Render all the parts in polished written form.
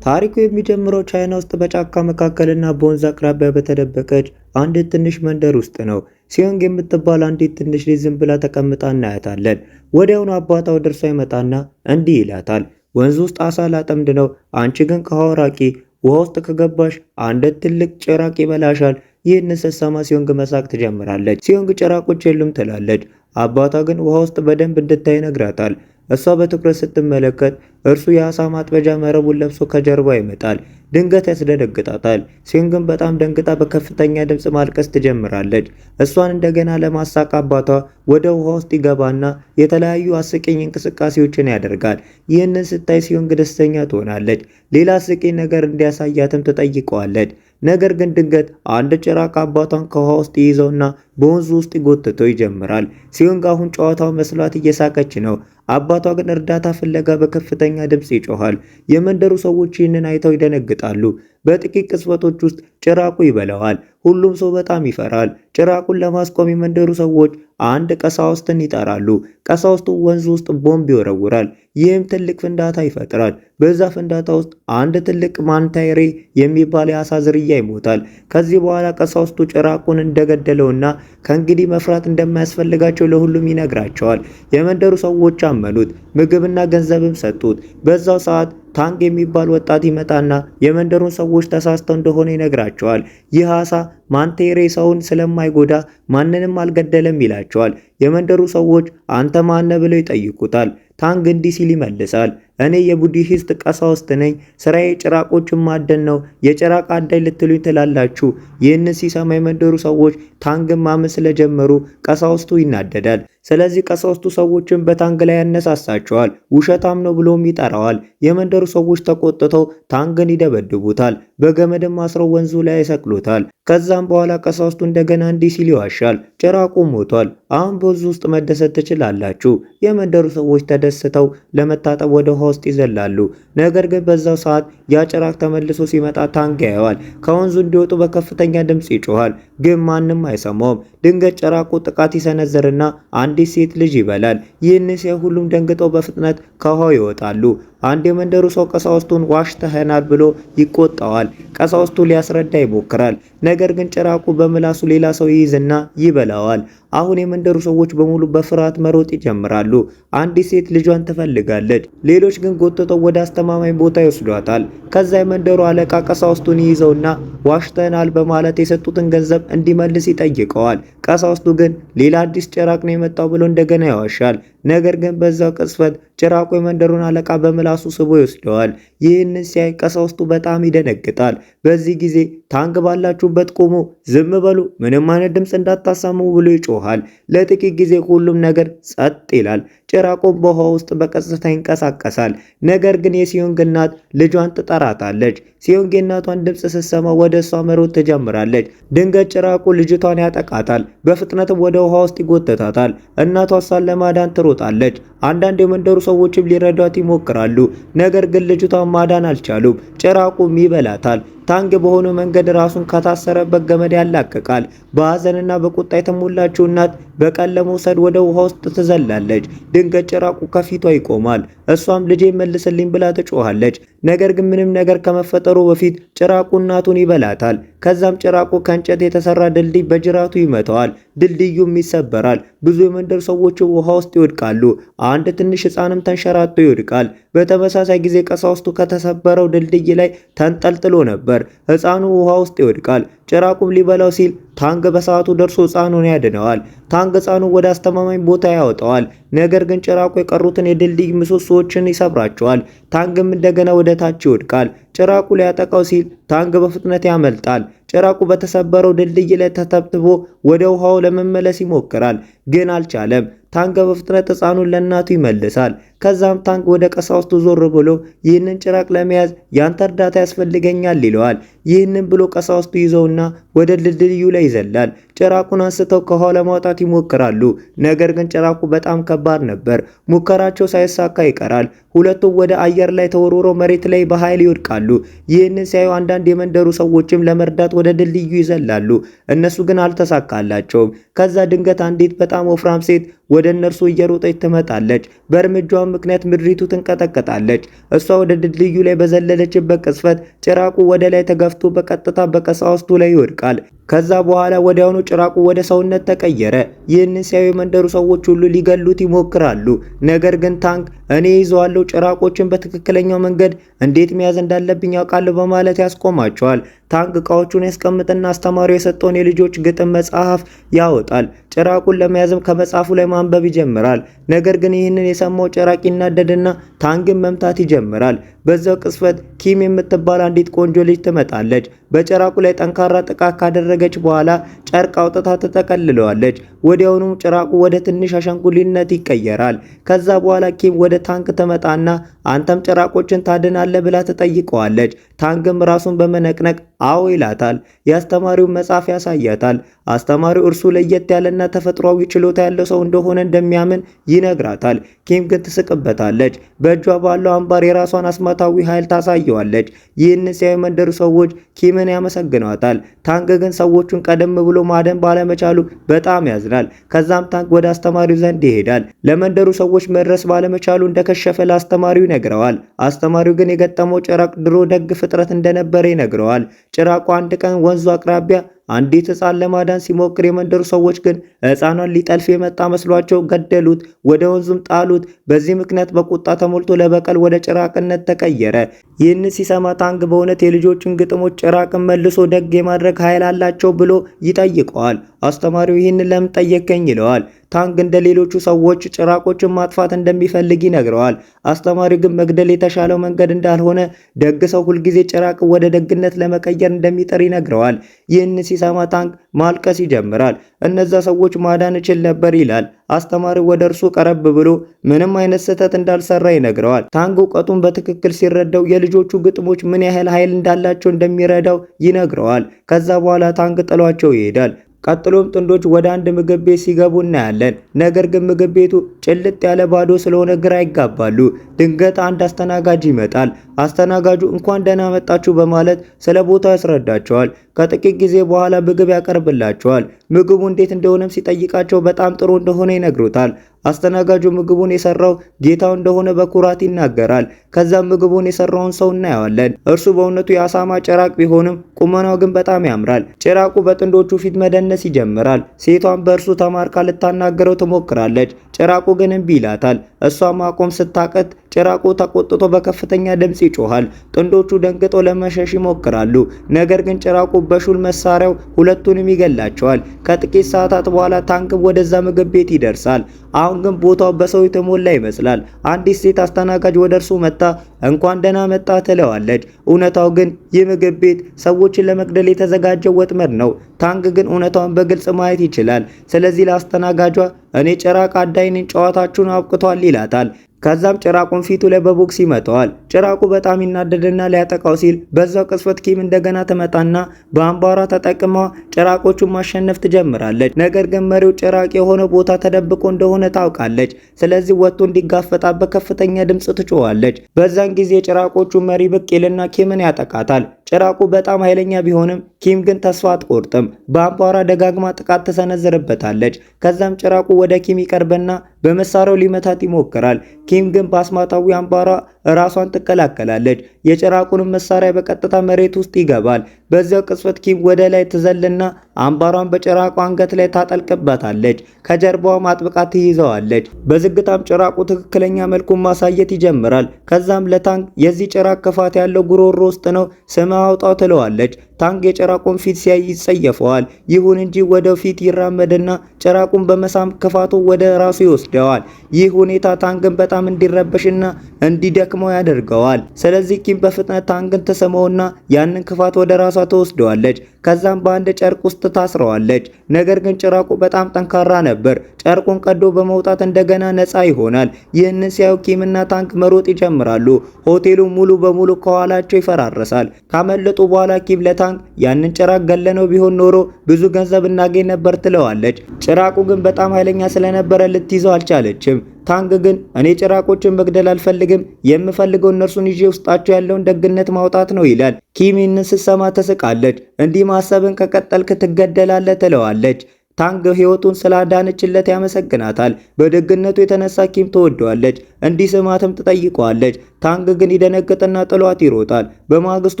ታሪኩ የሚጀምረው ቻይና ውስጥ በጫካ መካከልና በወንዝ አቅራቢያ በተደበቀች አንዲት ትንሽ መንደር ውስጥ ነው። ሲዮንግ የምትባል አንዲት ትንሽ ልጅ ዝም ብላ ተቀምጣ እናያታለን። ወዲያውኑ አባቷ ወደ እርሷ ይመጣና እንዲህ ይላታል፣ ወንዝ ውስጥ አሳ ላጠምድ ነው፣ አንቺ ግን ከውሃው ራቂ። ውሃ ውስጥ ከገባሽ አንድ ትልቅ ጭራቅ ይበላሻል። ይህን ስትሰማ ሲዮንግ መሳቅ ትጀምራለች። ሲዮንግ ጭራቆች የሉም ትላለች። አባቷ ግን ውሃ ውስጥ በደንብ እንድታይ ይነግራታል። እሷ በትኩረት ስትመለከት እርሱ የአሳ ማጥመጃ መረቡን ለብሶ ከጀርባ ይመጣል። ድንገት ያስደነግጣታል። ሲዮንግን በጣም ደንግጣ በከፍተኛ ድምፅ ማልቀስ ትጀምራለች። እሷን እንደገና ለማሳቅ አባቷ ወደ ውሃ ውስጥ ይገባና የተለያዩ አስቂኝ እንቅስቃሴዎችን ያደርጋል። ይህንን ስታይ ሲዮንግ ደስተኛ ትሆናለች። ሌላ አስቂኝ ነገር እንዲያሳያትም ትጠይቀዋለች። ነገር ግን ድንገት አንድ ጭራቅ አባቷን ከውሃ ውስጥ ይይዘውና በወንዙ ውስጥ ይጎትተው ይጀምራል። ሲዮንግ አሁን ጨዋታው መስሏት እየሳቀች ነው። አባቷ ግን እርዳታ ፍለጋ በከፍተኛ ድምፅ ይጮኻል። የመንደሩ ሰዎች ይህንን አይተው ይደነግጣሉ። በጥቂት ቅጽበቶች ውስጥ ጭራቁ ይበላዋል። ሁሉም ሰው በጣም ይፈራል። ጭራቁን ለማስቆም የመንደሩ ሰዎች አንድ ቀሳውስትን ይጠራሉ። ቀሳውስቱ ወንዙ ውስጥ ቦምብ ይወረውራል። ይህም ትልቅ ፍንዳታ ይፈጥራል። በዛ ፍንዳታ ውስጥ አንድ ትልቅ ማንታይሬ የሚባል የአሳ ዝርያ ይሞታል። ከዚህ በኋላ ቀሳውስቱ ጭራቁን እንደገደለውና ከእንግዲህ መፍራት እንደማያስፈልጋቸው ለሁሉም ይነግራቸዋል። የመንደሩ ሰዎች አመኑት፣ ምግብና ገንዘብም ሰጡት። በዛው ሰዓት ታንግ የሚባል ወጣት ይመጣና የመንደሩን ሰዎች ተሳስተው እንደሆነ ይነግራቸዋል። ይህ አሳ ማንቴሬ ሰውን ስለማይጎዳ ማንንም አልገደለም ይላቸዋል። የመንደሩ ሰዎች አንተ ማነ ብለው ይጠይቁታል። ታንግ እንዲህ ሲል ይመልሳል፣ እኔ የቡዲሂስት ቀሳውስት ነኝ። ስራዬ ጭራቆችን ማደን ነው። የጭራቅ አዳኝ ልትሉኝ ትላላችሁ? ይህንን ሲሰማ የመንደሩ ሰዎች ታንግን ማመን ስለጀመሩ ቀሳውስቱ ይናደዳል። ስለዚህ ቀሳውስቱ ሰዎችን በታንግ ላይ ያነሳሳቸዋል። ውሸታም ነው ብሎም ይጠራዋል። የመንደሩ ሰዎች ተቆጥተው ታንግን ይደበድቡታል። በገመድም አስረው ወንዙ ላይ ያሰቅሉታል። ከዛም በኋላ ቀሳውስቱ እንደገና እንዲህ ሲል ይዋሻል፣ ጭራቁ ሞቷል። አሁን በወንዙ ውስጥ መደሰት ትችላላችሁ። የመንደሩ ሰዎች ተደስተው ለመታጠብ ወደ ውሃ ውስጥ ይዘላሉ። ነገር ግን በዛው ሰዓት ያ ጭራቅ ተመልሶ ሲመጣ ታንግ ያየዋል። ከወንዙ እንዲወጡ በከፍተኛ ድምፅ ይጮሃል፣ ግን ማንም አይሰማውም። ድንገት ጭራቁ ጥቃት ይሰነዝርና አንዲት ሴት ልጅ ይበላል። ይህን ሲያይ ሁሉም ደንግጠው በፍጥነት ከውሃው ይወጣሉ። አንድ የመንደሩ ሰው ቀሳውስቱን ዋሽተኸናል ብሎ ይቆጣዋል። ቀሳውስቱ ሊያስረዳ ይሞክራል። ነገር ግን ጭራቁ በምላሱ ሌላ ሰው ይይዝና ይበላዋል። አሁን የመንደሩ ሰዎች በሙሉ በፍርሃት መሮጥ ይጀምራሉ። አንዲት ሴት ልጇን ትፈልጋለች። ሌሎች ግን ጎትተው ወደ አስተማማኝ ቦታ ይወስዷታል። ከዛ የመንደሩ አለቃ ቀሳውስቱን ይይዘውና ዋሽተናል በማለት የሰጡትን ገንዘብ እንዲመልስ ይጠይቀዋል። ቀሳውስቱ ግን ሌላ አዲስ ጭራቅ ነው የመጣው ብሎ እንደገና ያዋሻል። ነገር ግን በዛው ቅጽበት ጭራቁ የመንደሩን አለቃ በምላሱ ስቦ ይወስደዋል። ይህንን ሲያይ ቀሳውስቱ በጣም ይደነግጣል። በዚህ ጊዜ ታንግ ባላችሁበት ቆሞ ዝም በሉ፣ ምንም አይነት ድምፅ እንዳታሰሙ ብሎ ይጮሃል። ለጥቂት ጊዜ ሁሉም ነገር ጸጥ ይላል። ጭራቁም በውሃ ውስጥ በቀጥታ ይንቀሳቀሳል። ነገር ግን የሲዮንግ እናት ልጇን ትጠራታለች። ሲዮንግ የእናቷን ድምፅ ስትሰማ ወደ እሷ መሮጥ ትጀምራለች። ድንገት ጭራቁ ልጅቷን ያጠቃታል። በፍጥነትም ወደ ውሃ ውስጥ ይጎተታታል። እናቷ እሷን ለማዳን ትሮጣለች። አንዳንድ የመንደሩ ሰዎችም ሊረዷት ይሞክራሉ። ነገር ግን ልጅቷን ማዳን አልቻሉም። ጭራቁም ይበላታል። ታንግ በሆነ መንገድ ራሱን ከታሰረበት ገመድ ያላቅቃል። በሐዘንና በቁጣ የተሞላችው እናት በቀን ለመውሰድ ወደ ውሃ ውስጥ ትዘላለች። ድንገት ጭራቁ ከፊቷ ይቆማል። እሷም ልጄ መልስልኝ ብላ ትጮኻለች። ነገር ግን ምንም ነገር ከመፈጠሩ በፊት ጭራቁ እናቱን ይበላታል። ከዛም ጭራቁ ከእንጨት የተሰራ ድልድይ በጅራቱ ይመታዋል። ድልድዩም ይሰበራል። ብዙ የመንደር ሰዎች ውሃ ውስጥ ይወድቃሉ። አንድ ትንሽ ሕፃንም ተንሸራቶ ይወድቃል። በተመሳሳይ ጊዜ ቀሳውስቱ ከተሰበረው ድልድይ ላይ ተንጠልጥሎ ነበር። ሕፃኑ ውሃ ውስጥ ይወድቃል። ጭራቁም ሊበላው ሲል ታንግ በሰዓቱ ደርሶ ሕፃኑን ያድነዋል። ታንግ ሕፃኑን ወደ አስተማማኝ ቦታ ያወጣዋል። ነገር ግን ጭራቁ የቀሩትን የድልድይ ምሰሶዎችን ይሰብራቸዋል። ታንግም እንደገና ወደ ታች ይወድቃል። ጭራቁ ሊያጠቃው ሲል ታንግ በፍጥነት ያመልጣል። ጭራቁ በተሰበረው ድልድይ ላይ ተተብትቦ ወደ ውሃው ለመመለስ ይሞክራል፣ ግን አልቻለም። ታንግ በፍጥነት ሕፃኑን ለእናቱ ይመልሳል። ከዛም ታንግ ወደ ቀሳውስቱ ዞር ብሎ ይህንን ጭራቅ ለመያዝ ያንተ እርዳታ ያስፈልገኛል ይለዋል። ይህንን ብሎ ቀሳውስቱ ይዘውና ወደ ድልድዩ ላይ ይዘላል። ጭራቁን አንስተው ከኋላ ማውጣት ይሞክራሉ። ነገር ግን ጭራቁ በጣም ከባድ ነበር። ሙከራቸው ሳይሳካ ይቀራል። ሁለቱም ወደ አየር ላይ ተወርውረው መሬት ላይ በኃይል ይወድቃሉ። ይህንን ሲያዩ አንዳንድ የመንደሩ ሰዎችም ለመርዳት ወደ ድልድዩ ይዘላሉ። እነሱ ግን አልተሳካላቸውም። ከዛ ድንገት አንዲት በጣም ወፍራም ሴት ወደ እነርሱ እየሮጠች ትመጣለች። በእርምጃዋ ምክንያት ምድሪቱ ትንቀጠቀጣለች። እሷ ወደ ድልድዩ ላይ በዘለለችበት ቅጽበት ጭራቁ ወደ ላይ ተገፍቶ በቀጥታ በቀሳውስቱ ላይ ይወድቃል። ከዛ በኋላ ወዲያውኑ ጭራቁ ወደ ሰውነት ተቀየረ። ይህንን ሲያዩ የመንደሩ ሰዎች ሁሉ ሊገሉት ይሞክራሉ። ነገር ግን ታንክ እኔ ይዘዋለሁ፣ ጭራቆችን በትክክለኛው መንገድ እንዴት መያዝ እንዳለብኝ ያውቃለሁ በማለት ያስቆማቸዋል። ታንክ እቃዎቹን ያስቀምጥና አስተማሪው የሰጠውን የልጆች ግጥም መጽሐፍ ያወጣል። ጭራቁን ለመያዝም ከመጽሐፉ ላይ ማንበብ ይጀምራል። ነገር ግን ይህንን የሰማው ጭራቅ ይናደድና ታንክን መምታት ይጀምራል። በዛው ቅጽበት ኪም የምትባል አንዲት ቆንጆ ልጅ ትመጣለች። በጭራቁ ላይ ጠንካራ ጥቃት ካደረገች በኋላ ጨርቅ አውጥታ ትጠቀልለዋለች። ወዲያውኑም ጭራቁ ወደ ትንሽ አሻንጉሊትነት ይቀየራል። ከዛ በኋላ ኪም ወደ ታንክ ትመጣና አንተም ጭራቆችን ታድናለህ ብላ ትጠይቀዋለች። ታንክም ራሱን በመነቅነቅ አዎ ይላታል። የአስተማሪውን መጽሐፍ ያሳያታል። አስተማሪው እርሱ ለየት ያለና ተፈጥሯዊ ችሎታ ያለው ሰው እንደሆነ እንደሚያምን ይነግራታል። ኪም ግን ትስቅበታለች። በእጇ ባለው አምባር የራሷን አስማታዊ ኃይል ታሳየዋለች። ይህን ሲያዩ መንደሩ ሰዎች ኪምን ያመሰግኗታል። ታንክ ግን ሰዎቹን ቀደም ብሎ ማደን ባለመቻሉ በጣም ያዝናል። ከዛም ታንክ ወደ አስተማሪው ዘንድ ይሄዳል። ለመንደሩ ሰዎች መድረስ ባለመቻሉ እንደከሸፈ ለአስተማሪው ይነግረዋል። አስተማሪው ግን የገጠመው ጭራቅ ድሮ ደግ ፍጥረት እንደነበረ ይነግረዋል። ጭራቁ አንድ ቀን ወንዙ አቅራቢያ አንዲት ሕፃን ለማዳን ሲሞክር የመንደሩ ሰዎች ግን ሕፃኗን ሊጠልፍ የመጣ መስሏቸው ገደሉት፣ ወደ ወንዙም ጣሉት። በዚህ ምክንያት በቁጣ ተሞልቶ ለበቀል ወደ ጭራቅነት ተቀየረ። ይህን ሲሰማ ታንግ በእውነት የልጆችን ግጥሞች ጭራቅን መልሶ ደግ የማድረግ ኃይል አላቸው ብሎ ይጠይቀዋል። አስተማሪው ይህንን ለምን ጠየቀኝ ይለዋል። ታንግ እንደ ሌሎቹ ሰዎች ጭራቆችን ማጥፋት እንደሚፈልግ ይነግረዋል። አስተማሪው ግን መግደል የተሻለው መንገድ እንዳልሆነ፣ ደግ ሰው ሁልጊዜ ጭራቅ ወደ ደግነት ለመቀየር እንደሚጥር ይነግረዋል። ይህን ሲሰማ ታንግ ማልቀስ ይጀምራል። እነዛ ሰዎች ማዳን እችል ነበር ይላል። አስተማሪው ወደ እርሱ ቀረብ ብሎ ምንም አይነት ስህተት እንዳልሰራ ይነግረዋል። ታንግ እውቀቱን በትክክል ሲረዳው የልጆቹ ግጥሞች ምን ያህል ኃይል እንዳላቸው እንደሚረዳው ይነግረዋል። ከዛ በኋላ ታንግ ጥሏቸው ይሄዳል። ቀጥሎም ጥንዶች ወደ አንድ ምግብ ቤት ሲገቡ እናያለን። ነገር ግን ምግብ ቤቱ ጭልጥ ያለ ባዶ ስለሆነ ግራ ይጋባሉ። ድንገት አንድ አስተናጋጅ ይመጣል። አስተናጋጁ እንኳን ደህና መጣችሁ በማለት ስለ ቦታው ያስረዳቸዋል። ከጥቂት ጊዜ በኋላ ምግብ ያቀርብላቸዋል። ምግቡ እንዴት እንደሆነም ሲጠይቃቸው በጣም ጥሩ እንደሆነ ይነግሩታል። አስተናጋጁ ምግቡን የሰራው ጌታው እንደሆነ በኩራት ይናገራል። ከዛም ምግቡን የሰራውን ሰው እናየዋለን። እርሱ በእውነቱ የአሳማ ጭራቅ ቢሆንም ቁመናው ግን በጣም ያምራል። ጭራቁ በጥንዶቹ ፊት መደነስ ይጀምራል። ሴቷን በእርሱ ተማርካ ልታናገረው ትሞክራለች። ጭራቁ ግን እምቢ ይላታል። እሷ ማቆም ስታቀት ጭራቁ ተቆጥቶ በከፍተኛ ድምፅ ይጮሃል። ጥንዶቹ ደንግጠው ለመሸሽ ይሞክራሉ። ነገር ግን ጭራቁ በሹል መሳሪያው ሁለቱንም ይገላቸዋል። ከጥቂት ሰዓታት በኋላ ታንክ ወደዛ ምግብ ቤት ይደርሳል። አሁን ግን ቦታው በሰው የተሞላ ይመስላል። አንዲት ሴት አስተናጋጅ ወደ እርሱ መጣ እንኳን ደህና መጣ ትለዋለች። እውነታው ግን ይህ ምግብ ቤት ሰዎችን ለመግደል የተዘጋጀ ወጥመድ ነው። ታንክ ግን እውነታውን በግልጽ ማየት ይችላል። ስለዚህ ለአስተናጋጇ እኔ ጭራቅ አዳኝ ነኝ፣ ጨዋታችሁን አብቅቷል ይላታል። ከዛም ጭራቁን ፊቱ ላይ በቦክስ ይመታዋል። ጭራቁ በጣም ይናደድና ሊያጠቃው ሲል በዛው ቅጽበት ኪም እንደገና ትመጣና በአምባሯ ተጠቅማ ጭራቆቹን ማሸነፍ ትጀምራለች። ነገር ግን መሪው ጭራቅ የሆነ ቦታ ተደብቆ እንደሆነ ታውቃለች። ስለዚህ ወጥቶ እንዲጋፈጣ በከፍተኛ ድምፅ ትጮዋለች። በዛን ጊዜ ጭራቆቹ መሪ ብቅ ይልና ኪምን ያጠቃታል። ጭራቁ በጣም ኃይለኛ ቢሆንም ኪም ግን ተስፋ አትቆርጥም። በአምባሯ ደጋግማ ጥቃት ተሰነዝርበታለች። ከዛም ጭራቁ ወደ ኪም ይቀርብና በመሳሪያው ሊመታት ይሞክራል። ኪም ግን በአስማታዊ አምባሯ ራሷን ትከላከላለች። የጭራቁንም መሳሪያ በቀጥታ መሬት ውስጥ ይገባል። በዚያው ቅጽበት ኪም ወደ ላይ ትዘልና አምባሯን በጭራቁ አንገት ላይ ታጠልቅበታለች። ከጀርባዋም አጥብቃ ትይዘዋለች። በዝግታም ጭራቁ ትክክለኛ መልኩን ማሳየት ይጀምራል። ከዛም ለታንክ የዚህ ጭራቅ ክፋት ያለው ጉሮሮ ውስጥ ነው፣ ስም አውጣው ትለዋለች። ታንግ የጭራቁን ፊት ሲያይ ይጸየፈዋል። ይሁን እንጂ ወደፊት ይራመድና ጭራቁን በመሳም ክፋቱ ወደ ራሱ ይወስደዋል። ይህ ሁኔታ ታንግን በጣም እንዲረበሽና እንዲደክመው ያደርገዋል። ስለዚህ ኪም በፍጥነት ታንግን ተሰማውና ያንን ክፋት ወደ ራሷ ተወስደዋለች። ከዛም በአንድ ጨርቅ ውስጥ ታስረዋለች። ነገር ግን ጭራቁ በጣም ጠንካራ ነበር። ጨርቁን ቀዶ በመውጣት እንደገና ነፃ ይሆናል። ይህንን ሲያዩ ኪምና ታንግ መሮጥ ይጀምራሉ። ሆቴሉ ሙሉ በሙሉ ከኋላቸው ይፈራረሳል። ካመለጡ በኋላ ኪም ለታንግ ያንን ጭራቅ ገለነው ቢሆን ኖሮ ብዙ ገንዘብ እናገኝ ነበር ትለዋለች። ጭራቁ ግን በጣም ኃይለኛ ስለነበረ ልትይዘው አልቻለችም። ታንግ ግን እኔ ጭራቆችን መግደል አልፈልግም፣ የምፈልገው እነርሱን ይዤ ውስጣቸው ያለውን ደግነት ማውጣት ነው ይላል። ኪም ይህንን ስትሰማ ትስቃለች። እንዲህ ማሰብን ከቀጠልክ ትገደላለህ ትለዋለች። ታንግ ህይወቱን ስላዳነችለት ያመሰግናታል። በደግነቱ የተነሳ ኪም ትወደዋለች። እንዲስማትም ትጠይቀዋለች። ታንግ ግን ይደነግጥና ጥሏት ይሮጣል። በማግስቱ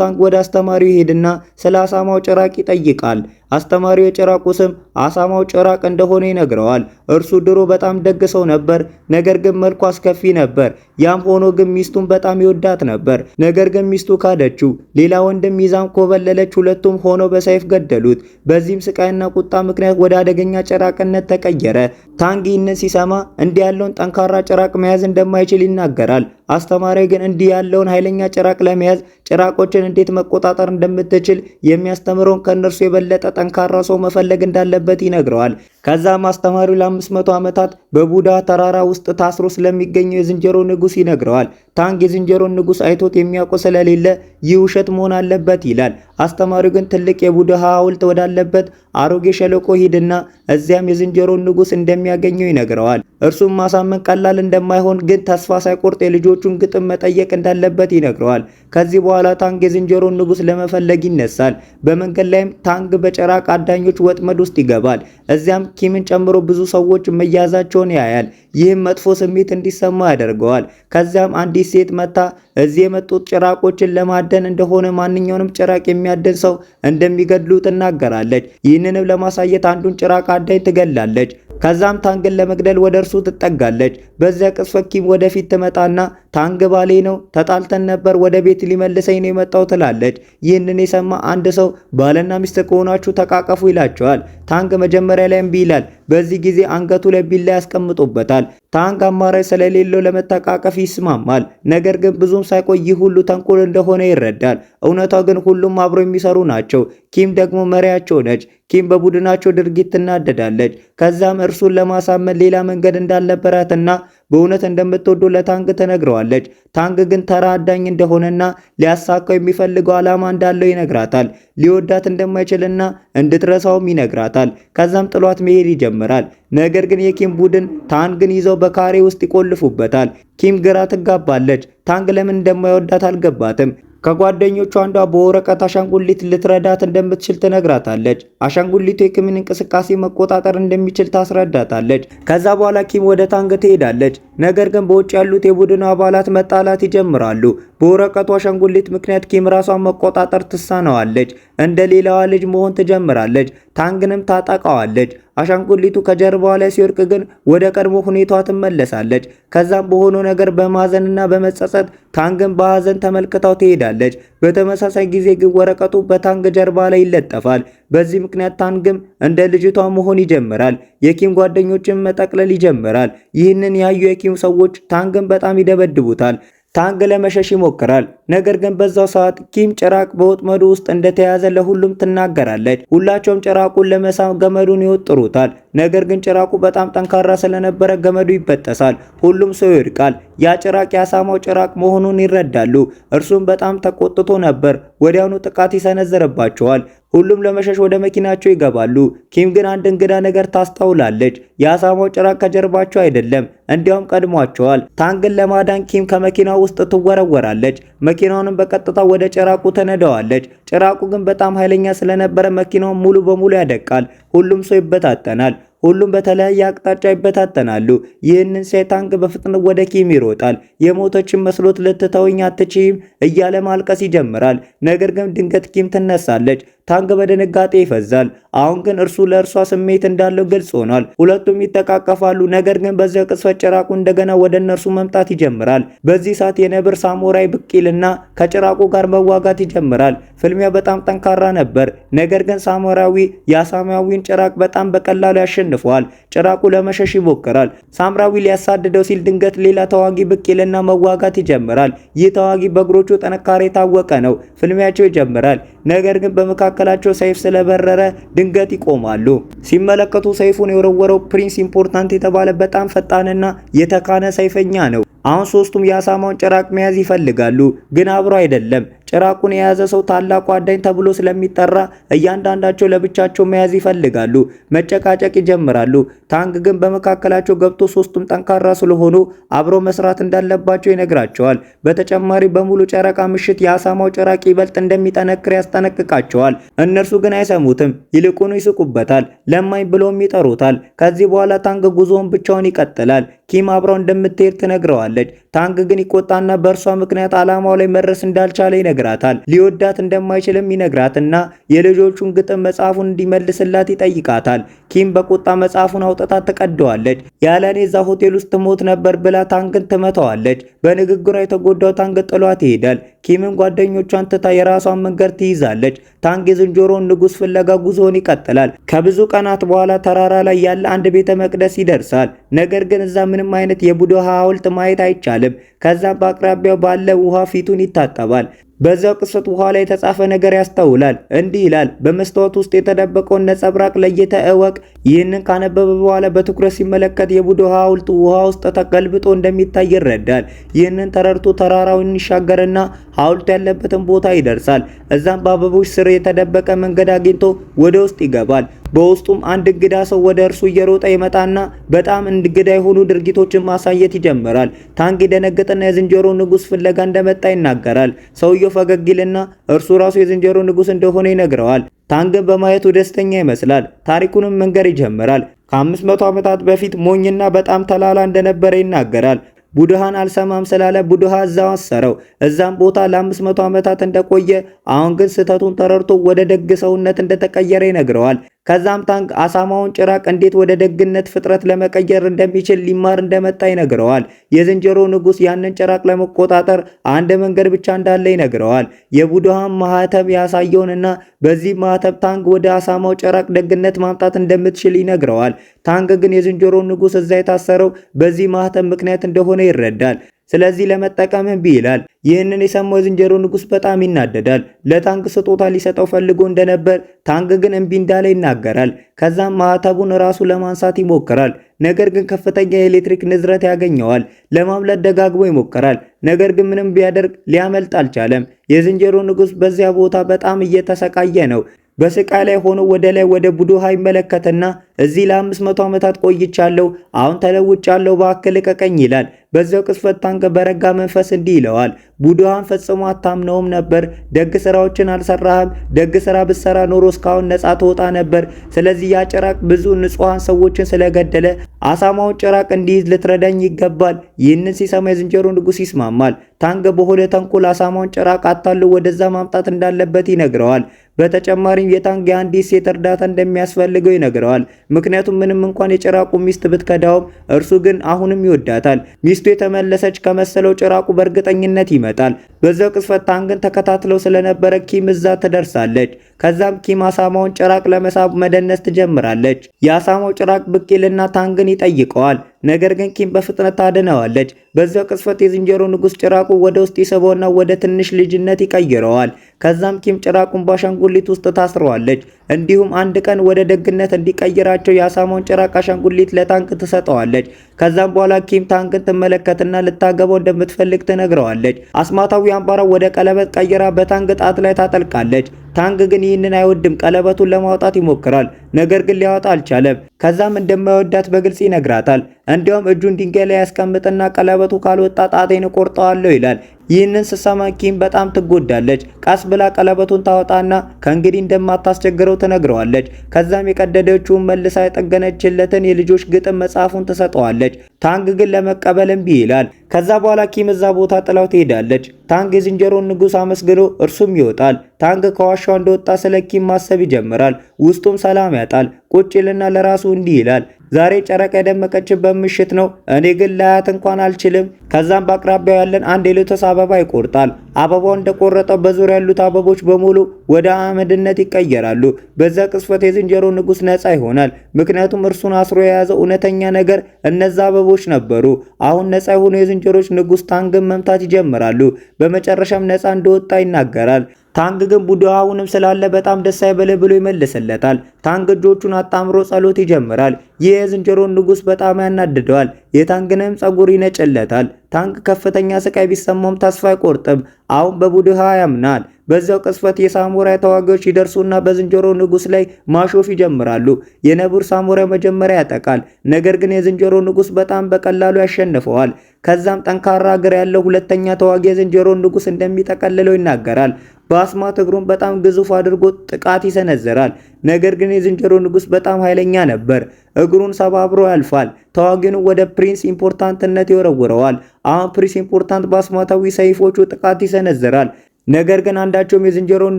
ታንግ ወደ አስተማሪው ይሄድና ስለ አሳማው ጭራቅ ይጠይቃል። አስተማሪው የጭራቁ ስም አሳማው ጭራቅ እንደሆነ ይነግረዋል። እርሱ ድሮ በጣም ደግ ሰው ነበር፣ ነገር ግን መልኩ አስከፊ ነበር። ያም ሆኖ ግን ሚስቱን በጣም ይወዳት ነበር። ነገር ግን ሚስቱ ካደችው። ሌላ ወንድም ይዛም ኮበለለች። ሁለቱም ሆነው በሰይፍ ገደሉት። በዚህም ስቃይና ቁጣ ምክንያት ወደ አደገኛ ጭራቅነት ተቀየረ። ታንግ ይህንን ሲሰማ እንዲህ ያለውን ጠንካራ ጭራቅ መያዝ እንደማይችል ይናገራል። አስተማሪ ግን እንዲህ ያለውን ኃይለኛ ጭራቅ ለመያዝ ጭራቆችን እንዴት መቆጣጠር እንደምትችል የሚያስተምረውን ከነርሱ የበለጠ ጠንካራ ሰው መፈለግ እንዳለበት ይነግረዋል። ከዛም አስተማሪው ለ500 ዓመታት በቡዳ ተራራ ውስጥ ታስሮ ስለሚገኘው የዝንጀሮ ንጉስ ይነግረዋል። ታንግ የዝንጀሮ ንጉስ አይቶት የሚያውቀው ስለሌለ ይህ ውሸት መሆን አለበት ይላል። አስተማሪው ግን ትልቅ የቡዳ ሐውልት ወዳለበት አሮጌ ሸለቆ ሂድና እዚያም የዝንጀሮ ንጉስ እንደሚያገኘው ይነግረዋል። እርሱም ማሳመን ቀላል እንደማይሆን ግን ተስፋ ሳይቆርጥ የልጆቹን ግጥም መጠየቅ እንዳለበት ይነግረዋል። ከዚህ በኋላ ታንግ የዝንጀሮ ንጉስ ለመፈለግ ይነሳል። በመንገድ ላይም ታንግ በጭራቅ አዳኞች ወጥመድ ውስጥ ይገባል። እዚያም ኪምን ጨምሮ ብዙ ሰዎች መያዛቸውን ያያል። ይህም መጥፎ ስሜት እንዲሰማ ያደርገዋል። ከዚያም አንዲት ሴት መታ እዚህ የመጡት ጭራቆችን ለማደን እንደሆነ ማንኛውንም ጭራቅ የሚያደን ሰው እንደሚገድሉ ትናገራለች። ይህንንም ለማሳየት አንዱን ጭራቅ አዳኝ ትገላለች። ከዛም ታንግን ለመግደል ወደ እርሱ ትጠጋለች። በዚያ ቅጽበት ኪም ወደፊት ትመጣና ታንግ ባሌ ነው፣ ተጣልተን ነበር፣ ወደ ቤት ሊመልሰኝ ነው የመጣው ትላለች። ይህንን የሰማ አንድ ሰው ባልና ሚስት ከሆናችሁ ተቃቀፉ ይላቸዋል። ታንግ መጀመሪያ ላይ እምቢ ይላል። በዚህ ጊዜ አንገቱ ላይ ቢላ ያስቀምጡበታል። ታንግ አማራጭ ስለሌለው ለመተቃቀፍ ይስማማል። ነገር ግን ብዙም ሳይቆይ ይህ ሁሉ ተንኮል እንደሆነ ይረዳል። እውነታው ግን ሁሉም አብሮ የሚሰሩ ናቸው። ኪም ደግሞ መሪያቸው ነች። ኪም በቡድናቸው ድርጊት ትናደዳለች። ከዛም እርሱን ለማሳመን ሌላ መንገድ እንዳልነበራትና በእውነት እንደምትወደው ለታንግ ትነግረዋለች። ታንግ ግን ተራ አዳኝ እንደሆነና ሊያሳካው የሚፈልገው ዓላማ እንዳለው ይነግራታል። ሊወዳት እንደማይችልና እንድትረሳውም ይነግራታል። ከዛም ጥሏት መሄድ ይጀምራል። ነገር ግን የኪም ቡድን ታንግን ይዘው በካሬ ውስጥ ይቆልፉበታል። ኪም ግራ ትጋባለች። ታንግ ለምን እንደማይወዳት አልገባትም። ከጓደኞቿ አንዷ በወረቀት አሻንጉሊት ልትረዳት እንደምትችል ትነግራታለች። አሻንጉሊቱ የኪምን እንቅስቃሴ መቆጣጠር እንደሚችል ታስረዳታለች። ከዛ በኋላ ኪም ወደ ታንግ ትሄዳለች። ነገር ግን በውጭ ያሉት የቡድኑ አባላት መጣላት ይጀምራሉ። በወረቀቱ አሻንጉሊት ምክንያት ኪም ራሷን መቆጣጠር ትሳነዋለች። እንደ ሌላዋ ልጅ መሆን ትጀምራለች። ታንግንም ታጠቃዋለች። አሻንጉሊቱ ከጀርባዋ ላይ ሲወርቅ ግን ወደ ቀድሞ ሁኔታዋ ትመለሳለች። ከዛም በሆነው ነገር በማዘንና በመጸጸት ታንግን በሐዘን ተመልክታው ትሄዳለች። በተመሳሳይ ጊዜ ግን ወረቀቱ በታንግ ጀርባ ላይ ይለጠፋል። በዚህ ምክንያት ታንግም እንደ ልጅቷ መሆን ይጀምራል። የኪም ጓደኞችን መጠቅለል ይጀምራል። ይህንን ያዩ የኪም ሰዎች ታንግን በጣም ይደበድቡታል። ታንግ ለመሸሽ ይሞክራል። ነገር ግን በዛው ሰዓት ኪም ጭራቅ በወጥመዱ ውስጥ እንደተያዘ ለሁሉም ትናገራለች። ሁላቸውም ጭራቁን ለመሳም ገመዱን ይወጥሩታል። ነገር ግን ጭራቁ በጣም ጠንካራ ስለነበረ ገመዱ ይበጠሳል። ሁሉም ሰው ይወድቃል። ያ ጭራቅ ያሳማው ጭራቅ መሆኑን ይረዳሉ። እርሱም በጣም ተቆጥቶ ነበር። ወዲያውኑ ጥቃት ይሰነዘረባቸዋል። ሁሉም ለመሸሽ ወደ መኪናቸው ይገባሉ። ኪም ግን አንድ እንግዳ ነገር ታስተውላለች። የአሳማው ጭራቅ ከጀርባቸው አይደለም፣ እንዲያውም ቀድሟቸዋል። ታንግን ለማዳን ኪም ከመኪናው ውስጥ ትወረወራለች። መኪናውንም በቀጥታ ወደ ጭራቁ ተነዳዋለች። ጭራቁ ግን በጣም ኃይለኛ ስለነበረ መኪናውን ሙሉ በሙሉ ያደቃል። ሁሉም ሰው ይበታተናል። ሁሉም በተለያየ አቅጣጫ ይበታተናሉ። ይህንን ሲያይ ታንግ በፍጥነት ወደ ኪም ይሮጣል። የሞተችን መስሎት ልትተውኝ አትችይም እያለ ማልቀስ ይጀምራል። ነገር ግን ድንገት ኪም ትነሳለች። ታንግ በድንጋጤ ይፈዛል። አሁን ግን እርሱ ለእርሷ ስሜት እንዳለው ግልጽ ሆኗል። ሁለቱም ይተቃቀፋሉ። ነገር ግን በዚያው ቅጽበት ጭራቁ እንደገና ወደ እነርሱ መምጣት ይጀምራል። በዚህ ሰዓት የነብር ሳሙራይ ብቅ ይልና ከጭራቁ ጋር መዋጋት ይጀምራል። ፍልሚያ በጣም ጠንካራ ነበር። ነገር ግን ሳሙራዊ የሳማዊን ጭራቅ በጣም በቀላሉ ያሸንፈዋል። ጭራቁ ለመሸሽ ይሞክራል። ሳምራዊ ሊያሳድደው ሲል ድንገት ሌላ ተዋጊ ብቅ ይልና መዋጋት ይጀምራል። ይህ ተዋጊ በእግሮቹ ጥንካሬ የታወቀ ነው። ፍልሚያቸው ይጀምራል። ነገር ግን በመካከላቸው ሰይፍ ስለበረረ ድንገት ይቆማሉ። ሲመለከቱ ሰይፉን የወረወረው ፕሪንስ ኢምፖርታንት የተባለ በጣም ፈጣንና የተካነ ሰይፈኛ ነው። አሁን ሶስቱም የአሳማውን ጭራቅ መያዝ ይፈልጋሉ፣ ግን አብሮ አይደለም። ጭራቁን የያዘ ሰው ታላቁ አዳኝ ተብሎ ስለሚጠራ እያንዳንዳቸው ለብቻቸው መያዝ ይፈልጋሉ። መጨቃጨቅ ይጀምራሉ። ታንግ ግን በመካከላቸው ገብቶ ሶስቱም ጠንካራ ስለሆኑ አብሮ መስራት እንዳለባቸው ይነግራቸዋል። በተጨማሪ በሙሉ ጨረቃ ምሽት የአሳማው ጭራቅ ይበልጥ እንደሚጠነክር ያስጠነቅቃቸዋል። እነርሱ ግን አይሰሙትም፣ ይልቁኑ ይስቁበታል። ለማኝ ብሎም ይጠሩታል። ከዚህ በኋላ ታንግ ጉዞውን ብቻውን ይቀጥላል። ኪም አብረው እንደምትሄድ ትነግረዋለች። ታንግ ግን ይቆጣና በእርሷ ምክንያት ዓላማው ላይ መድረስ እንዳልቻለ ይነግራታል። ሊወዳት እንደማይችልም ይነግራትና የልጆቹን ግጥም መጽሐፉን እንዲመልስላት ይጠይቃታል። ኪም በቁጣ መጽሐፉን አውጥታ ትቀደዋለች። ያለኔ እዛ ሆቴል ውስጥ ሞት ነበር ብላ ታንግን ትመታዋለች። በንግግሯ የተጎዳው ታንግ ጥሏት ይሄዳል። ኪምም ጓደኞቿን ትታ የራሷን መንገድ ትይዛለች። ታንግ የዝንጀሮውን ንጉሥ ፍለጋ ጉዞውን ይቀጥላል። ከብዙ ቀናት በኋላ ተራራ ላይ ያለ አንድ ቤተ መቅደስ ይደርሳል። ነገር ግን እዛ ምንም አይነት የቡድሃ ሐውልት ማየት አይቻልም። ከዛም በአቅራቢያው ባለ ውሃ ፊቱን ይታጠባል። በዛው ቅጽበት ውሃ ላይ የተጻፈ ነገር ያስተውላል። እንዲህ ይላል፣ በመስታወት ውስጥ የተደበቀውን ነጸብራቅ ለይተህ እወቅ። ይህንን ካነበበ በኋላ በትኩረት ሲመለከት የቡድሃ ሐውልቱ ውሃ ውስጥ ተገልብጦ እንደሚታይ ይረዳል። ይህንን ተረድቶ ተራራውን ይሻገርና ሐውልቱ ያለበትን ቦታ ይደርሳል። እዛም በአበቦች ስር የተደበቀ መንገድ አግኝቶ ወደ ውስጥ ይገባል። በውስጡም አንድ እንግዳ ሰው ወደ እርሱ እየሮጠ ይመጣና በጣም እንግዳ የሆኑ ድርጊቶችን ማሳየት ይጀምራል። ታንግ ደነገጠና የዝንጀሮ ንጉሥ ፍለጋ እንደመጣ ይናገራል። ሰውየው ፈገግ ይልና እርሱ ራሱ የዝንጀሮ ንጉሥ እንደሆነ ይነግረዋል። ታንግን በማየቱ ደስተኛ ይመስላል። ታሪኩንም መንገር ይጀምራል። ከ500 ዓመታት በፊት ሞኝና በጣም ተላላ እንደነበረ ይናገራል። ቡድሃን አልሰማም ስላለ ቡድሃ እዛው አሰረው። እዛም ቦታ ለ500 ዓመታት እንደቆየ አሁን ግን ስህተቱን ተረድቶ ወደ ደግ ሰውነት እንደተቀየረ ይነግረዋል። ከዛም ታንግ አሳማውን ጭራቅ እንዴት ወደ ደግነት ፍጥረት ለመቀየር እንደሚችል ሊማር እንደመጣ ይነግረዋል። የዝንጀሮ ንጉሥ ያንን ጭራቅ ለመቆጣጠር አንድ መንገድ ብቻ እንዳለ ይነግረዋል። የቡድሃን ማህተብ ያሳየውንና በዚህ ማህተብ ታንግ ወደ አሳማው ጭራቅ ደግነት ማምጣት እንደምትችል ይነግረዋል። ታንግ ግን የዝንጀሮ ንጉሥ እዛ የታሰረው በዚህ ማህተብ ምክንያት እንደሆነ ይረዳል። ስለዚህ ለመጠቀም እምቢ ይላል። ይህንን የሰማው የዝንጀሮ ንጉሥ በጣም ይናደዳል። ለታንግ ስጦታ ሊሰጠው ፈልጎ እንደነበር ታንግ ግን እምቢ እንዳለ ይናገራል። ከዛም ማህተቡን ራሱ ለማንሳት ይሞክራል። ነገር ግን ከፍተኛ የኤሌክትሪክ ንዝረት ያገኘዋል። ለማምለጥ ደጋግሞ ይሞክራል። ነገር ግን ምንም ቢያደርግ ሊያመልጥ አልቻለም። የዝንጀሮ ንጉሥ በዚያ ቦታ በጣም እየተሰቃየ ነው። በስቃይ ላይ ሆኖ ወደ ላይ ወደ ቡድሃ ይመለከትና እዚህ ለ500 ዓመታት ቆይቻለሁ፣ አሁን ተለውጫለሁ፣ እባክህ ልቀቀኝ ይላል። በዚያው ቅጽበት ታንግ በረጋ መንፈስ እንዲህ ይለዋል፣ ቡድሃን ፈጽሞ አታምነውም ነበር። ደግ ስራዎችን አልሰራህም። ደግ ስራ ብትሰራ ኖሮ እስካሁን ነፃ ትወጣ ነበር። ስለዚህ ያ ጭራቅ ብዙ ንጹሃን ሰዎችን ስለገደለ አሳማውን ጭራቅ እንዲይዝ ልትረዳኝ ይገባል። ይህንን ሲሰማ የዝንጀሮ ንጉሥ ይስማማል። ታንግ በሆደ ተንኮል አሳማውን ጭራቅ አታሎ ወደዛ ማምጣት እንዳለበት ይነግረዋል። በተጨማሪም የታንግ የአንዲት ሴት እርዳታ እንደሚያስፈልገው ይነግረዋል። ምክንያቱም ምንም እንኳን የጭራቁ ሚስት ብትከዳውም እርሱ ግን አሁንም ይወዳታል። ሚስቱ የተመለሰች ከመሰለው ጭራቁ በእርግጠኝነት ይመጣል። በዛው ቅጽበት ታንግን ተከታትለው ስለነበረ ኪም እዛ ትደርሳለች። ከዛም ኪም አሳማውን ጭራቅ ለመሳብ መደነስ ትጀምራለች። የአሳማው ጭራቅ ብቅ ይልና ታንግን ይጠይቀዋል። ነገር ግን ኪም በፍጥነት ታድነዋለች። በዛው ቅጽበት የዝንጀሮ ንጉሥ ጭራቁ ወደ ውስጥ ይስበውና ወደ ትንሽ ልጅነት ይቀይረዋል። ከዛም ኪም ጭራቁን በአሻንጉሊት ውስጥ ታስረዋለች። እንዲሁም አንድ ቀን ወደ ደግነት እንዲቀይራቸው የአሳማውን ጭራቅ አሻንጉሊት ለታንግ ትሰጠዋለች። ከዛም በኋላ ኪም ታንግን ትመለከትና ልታገባው እንደምትፈልግ ትነግረዋለች። አስማታዊ አምባራው ወደ ቀለበት ቀይራ በታንግ ጣት ላይ ታጠልቃለች። ታንግ ግን ይህንን አይወድም። ቀለበቱን ለማውጣት ይሞክራል፣ ነገር ግን ሊያወጣ አልቻለም። ከዛም እንደማይወዳት በግልጽ ይነግራታል። እንዲያውም እጁን ድንጋይ ላይ ያስቀምጥና ቀለበቱ ካልወጣ ጣቴን እቆርጠዋለሁ ይላል። ይህንን ስትሰማ ኪም በጣም ትጎዳለች። ቀስ ብላ ቀለበቱን ታወጣና ከእንግዲህ እንደማታስቸግረው ትነግረዋለች። ከዛም የቀደደችውን መልሳ የጠገነችለትን የልጆች ግጥም መጽሐፉን ትሰጠዋለች። ታንግ ግን ለመቀበል እምቢ ይላል። ከዛ በኋላ ኪም እዛ ቦታ ጥላው ትሄዳለች። ታንግ የዝንጀሮን ንጉስ አመስግኖ እርሱም ይወጣል። ታንግ ከዋሻው እንደወጣ ስለ ኪም ማሰብ ይጀምራል። ውስጡም ሰላም ያጣል። ቁጭ ይልና ለራሱ እንዲህ ይላል፣ ዛሬ ጨረቃ የደመቀችበት ምሽት ነው። እኔ ግን ላያት እንኳን አልችልም። ከዛም በአቅራቢያው ያለን አንድ የሎተስ አበባ ይቆርጣል። አበባው እንደቆረጠው በዙሪያ ያሉት አበቦች በሙሉ ወደ አመድነት ይቀየራሉ። በዛ ቅስፈት የዝንጀሮ ንጉስ ነፃ ይሆናል። ምክንያቱም እርሱን አስሮ የያዘው እውነተኛ ነገር እነዛ አበቦች ነበሩ። አሁን ነፃ የሆኑ የዝንጀሮች ንጉስ ታንግን መምታት ይጀምራሉ። በመጨረሻም ነፃ እንደወጣ ይናገራል። ታንግ ግን ቡድሃ አሁንም ስላለ በጣም ደስ አይበልህ ብሎ ይመልስለታል። ታንግ እጆቹን አጣምሮ ጸሎት ይጀምራል። ይህ የዝንጀሮን ንጉስ በጣም ያናድደዋል። የታንግንም ጸጉር ይነጭለታል። ታንግ ከፍተኛ ስቃይ ቢሰማውም ተስፋ አይቆርጥም። አሁን በቡድሃ ያምናል። በዛው ቅስፈት የሳሙራይ ተዋጊዎች ይደርሱና በዝንጀሮ ንጉስ ላይ ማሾፍ ይጀምራሉ። የነብር ሳሙራይ መጀመሪያ ያጠቃል። ነገር ግን የዝንጀሮ ንጉስ በጣም በቀላሉ ያሸንፈዋል። ከዛም ጠንካራ እግር ያለው ሁለተኛ ተዋጊ የዝንጀሮ ንጉስ እንደሚጠቀልለው ይናገራል። በአስማት እግሩን በጣም ግዙፍ አድርጎ ጥቃት ይሰነዝራል። ነገር ግን የዝንጀሮ ንጉስ በጣም ኃይለኛ ነበር። እግሩን ሰባብሮ ያልፋል። ተዋጊውን ወደ ፕሪንስ ኢምፖርታንትነት ይወረውረዋል። አሁን ፕሪንስ ኢምፖርታንት በአስማታዊ ሰይፎቹ ጥቃት ይሰነዝራል። ነገር ግን አንዳቸውም የዝንጀሮን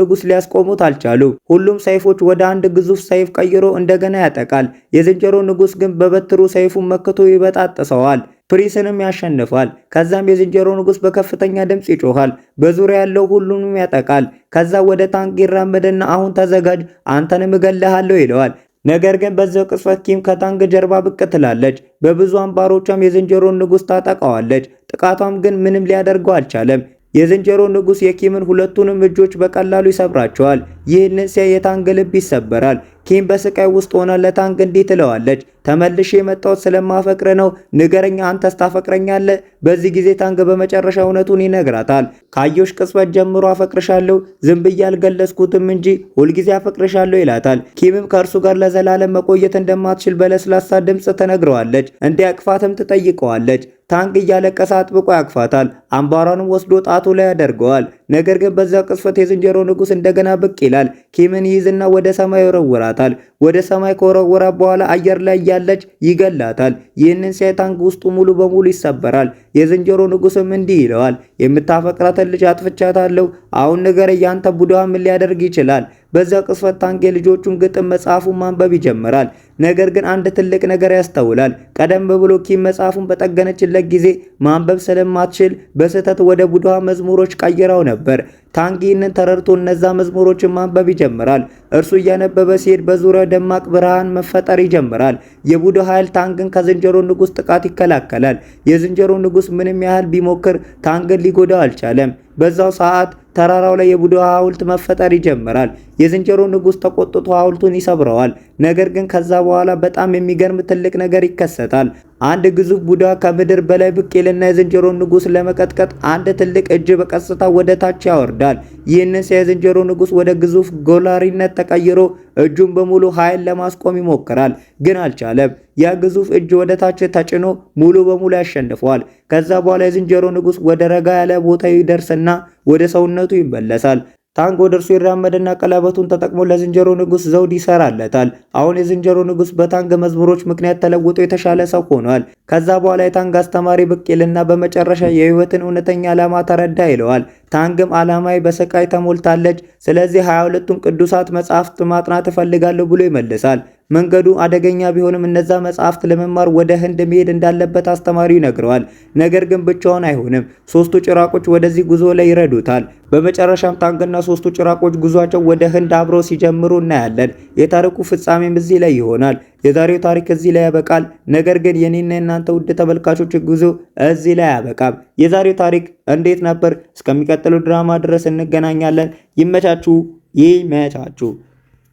ንጉስ ሊያስቆሙት አልቻሉም። ሁሉም ሰይፎች ወደ አንድ ግዙፍ ሰይፍ ቀይሮ እንደገና ያጠቃል። የዝንጀሮ ንጉስ ግን በበትሩ ሰይፉን መክቶ ይበጣጥሰዋል። ፕሪንስንም ያሸንፋል። ከዛም የዝንጀሮ ንጉስ በከፍተኛ ድምጽ ይጮሃል። በዙሪያ ያለው ሁሉንም ያጠቃል። ከዛ ወደ ታንግ ይራመድና አሁን ተዘጋጅ፣ አንተንም እገልሃለሁ ይለዋል። ነገር ግን በዛው ቅጽበት ኪም ከታንግ ጀርባ ብቅ ትላለች። በብዙ አምባሮቿም የዝንጀሮን ንጉስ ታጠቃዋለች። ጥቃቷም ግን ምንም ሊያደርገው አልቻለም። የዝንጀሮ ንጉስ የኪምን ሁለቱንም እጆች በቀላሉ ይሰብራቸዋል። ይህንን ሲያይ የታንግ ልብ ይሰበራል። ኪም በስቃይ ውስጥ ሆና ለታንግ እንዲህ ትለዋለች፣ ተመልሼ የመጣሁት ስለማፈቅር ነው። ንገረኛ፣ አንተስ ታፈቅረኛለህ? በዚህ ጊዜ ታንግ በመጨረሻ እውነቱን ይነግራታል። ካየሁሽ ቅጽበት ጀምሮ አፈቅርሻለሁ፣ ዝም ብዬ አልገለጽኩትም እንጂ ሁልጊዜ አፈቅርሻለሁ ይላታል። ኪምም ከእርሱ ጋር ለዘላለም መቆየት እንደማትችል በለስላሳ ድምፅ ትነግረዋለች። እንዲያቅፋትም ትጠይቀዋለች። ታንግ እያለቀሰ አጥብቆ ያቅፋታል። አምባሯንም ወስዶ ጣቱ ላይ ያደርገዋል። ነገር ግን በዛ ቅጽበት የዝንጀሮ ንጉስ እንደገና ብቅ ይላል። ኪምን ይይዝና ወደ ሰማይ ይወረውራታል። ወደ ሰማይ ከወረወራ በኋላ አየር ላይ ያለች ይገላታል። ይህንን ሲያይ ታንግ ውስጡ ሙሉ በሙሉ ይሰበራል። የዝንጀሮ ንጉስም እንዲህ ይለዋል፣ የምታፈቅራትን ልጅ አጥፍቻታለሁ። አሁን ነገር ያንተ ቡድሃ ምን ሊያደርግ ይችላል? በዛ ቅጽበት ታንግ የልጆቹን ግጥም መጽሐፉን ማንበብ ይጀምራል። ነገር ግን አንድ ትልቅ ነገር ያስተውላል። ቀደም ብሎ ኪም መጽሐፉን በጠገነችለት ጊዜ ማንበብ ስለማትችል በስህተት ወደ ቡድሃ መዝሙሮች ቀይራው ነበር። ታንግ ይህንን ተረድቶ እነዛ መዝሙሮችን ማንበብ ይጀምራል። እርሱ እያነበበ ሲሄድ በዙሪያው ደማቅ ብርሃን መፈጠር ይጀምራል። የቡድሃ ኃይል ታንግን ከዝንጀሮ ንጉስ ጥቃት ይከላከላል። የዝንጀሮ ንጉስ ምንም ያህል ቢሞክር ታንግን ሊጎዳው አልቻለም። በዛው ሰዓት ተራራው ላይ የቡድሃ ሐውልት መፈጠር ይጀምራል። የዝንጀሮ ንጉስ ተቆጥቶ ሐውልቱን ይሰብረዋል። ነገር ግን ከዛ በኋላ በጣም የሚገርም ትልቅ ነገር ይከሰታል። አንድ ግዙፍ ቡድሃ ከምድር በላይ ብቅ ይልና የዝንጀሮ ንጉስ ለመቀጥቀጥ አንድ ትልቅ እጅ በቀስታ ወደ ታች ያወርዳል። ይህንን የዝንጀሮ ንጉስ ወደ ግዙፍ ጎላሪነት ተቀይሮ እጁን በሙሉ ኃይል ለማስቆም ይሞክራል፣ ግን አልቻለም። ያ ግዙፍ እጅ ወደ ታች ተጭኖ ሙሉ በሙሉ ያሸንፈዋል። ከዛ በኋላ የዝንጀሮ ንጉስ ወደ ረጋ ያለ ቦታ ይደርስና ወደ ሰውነቱ ይመለሳል። ታንግ ወደ እርሱ ይራመድና ቀለበቱን ተጠቅሞ ለዝንጀሮ ንጉስ ዘውድ ይሰራለታል። አሁን የዝንጀሮ ንጉስ በታንግ መዝሙሮች ምክንያት ተለውጦ የተሻለ ሰው ሆኗል። ከዛ በኋላ የታንግ አስተማሪ ብቅ ይልና በመጨረሻ የህይወትን እውነተኛ ዓላማ ተረዳ ይለዋል። ታንግም ዓላማዬ በስቃይ ተሞልታለች፣ ስለዚህ 22ቱን ቅዱሳት መጽሐፍት ማጥናት እፈልጋለሁ ብሎ ይመልሳል። መንገዱ አደገኛ ቢሆንም እነዛ መጽሐፍት ለመማር ወደ ህንድ መሄድ እንዳለበት አስተማሪው ይነግረዋል። ነገር ግን ብቻውን አይሆንም። ሶስቱ ጭራቆች ወደዚህ ጉዞ ላይ ይረዱታል። በመጨረሻም ታንግና ሶስቱ ጭራቆች ጉዟቸው ወደ ህንድ አብረው ሲጀምሩ እናያለን። የታሪኩ ፍጻሜም እዚህ ላይ ይሆናል። የዛሬው ታሪክ እዚህ ላይ ያበቃል። ነገር ግን የኔና የናንተ ውድ ተመልካቾች ጉዞ እዚህ ላይ ያበቃም። የዛሬው ታሪክ እንዴት ነበር? እስከሚቀጥለው ድራማ ድረስ እንገናኛለን። ይመቻችሁ፣ ይመቻችሁ።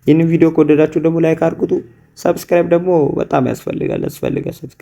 ይህን ቪዲዮ ከወደዳችሁ ደግሞ ላይክ አድርጉት። ሰብስክራይብ ደግሞ በጣም ያስፈልጋል። ሰብስክራይብ